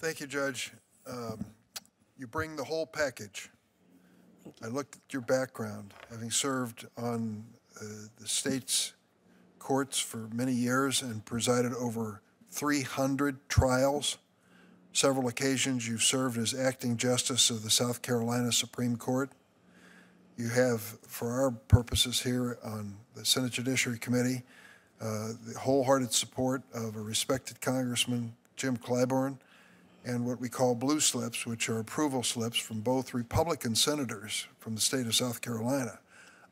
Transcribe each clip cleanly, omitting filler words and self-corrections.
Thank you, Judge. You bring the whole package. I looked at your background, having served on the state's courts for many years and presided over 300 trials. Several occasions you've served as acting justice of the South Carolina Supreme Court. You have, for our purposes here on the Senate Judiciary Committee, the wholehearted support of a respected Congressman, Jim Clyburn, and what we call blue slips, which are approval slips from both Republican senators from the state of South Carolina.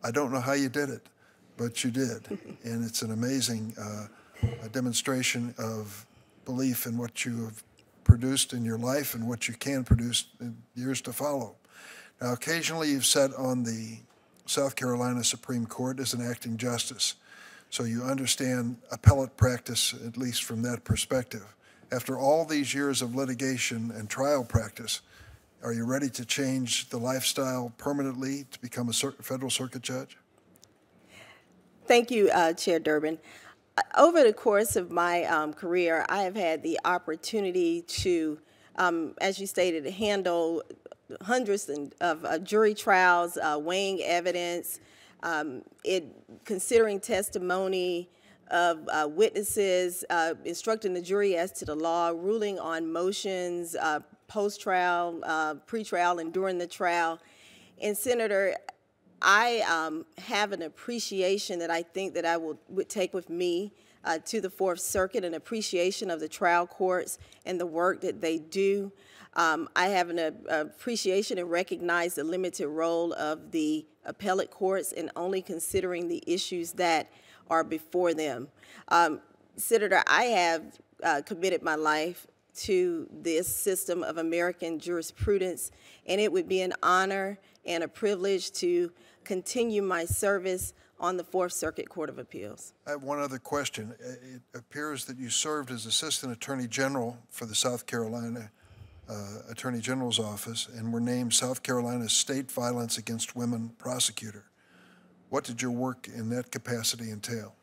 I don't know how you did it, but you did. And it's an amazing demonstration of belief in what you have produced in your life and what you can produce in years to follow. Now, occasionally you've sat on the South Carolina Supreme Court as an acting justice, so you understand appellate practice, at least from that perspective. After all these years of litigation and trial practice, are you ready to change the lifestyle permanently to become a federal circuit judge? Thank you, Chair Durbin. Over the course of my career, I have had the opportunity to, as you stated, handle hundreds of jury trials, weighing evidence, considering testimony of witnesses, instructing the jury as to the law, ruling on motions, post-trial, pre-trial, and during the trial. And Senator, I have an appreciation that I think that I would take with me to the Fourth Circuit, an appreciation of the trial courts and the work that they do. I have an appreciation and recognize the limited role of the appellate courts in only considering the issues that are before them. Senator, I have committed my life to this system of American jurisprudence, and it would be an honor and a privilege to continue my service on the Fourth Circuit Court of Appeals. I have one other question. It appears that you served as Assistant Attorney General for the South Carolina Attorney General's Office and were named South Carolina's State Violence Against Women Prosecutor. What did your work in that capacity entail?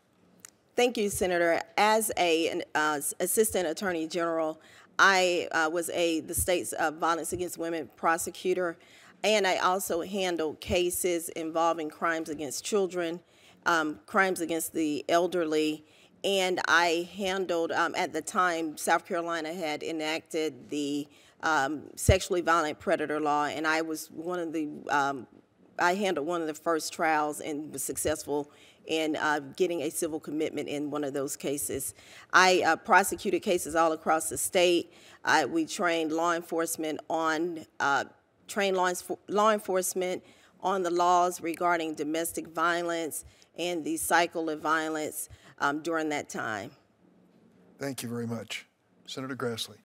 Thank you, Senator. As an Assistant Attorney General, I was the state's Violence Against Women prosecutor, and I also handled cases involving crimes against children, crimes against the elderly, and I handled, at the time, South Carolina had enacted the sexually violent predator law, and I was one of the I handled one of the first trials and was successful in getting a civil commitment in one of those cases. I prosecuted cases all across the state. We trained law enforcement on law enforcement on the laws regarding domestic violence and the cycle of violence during that time. Thank you very much. Senator Grassley.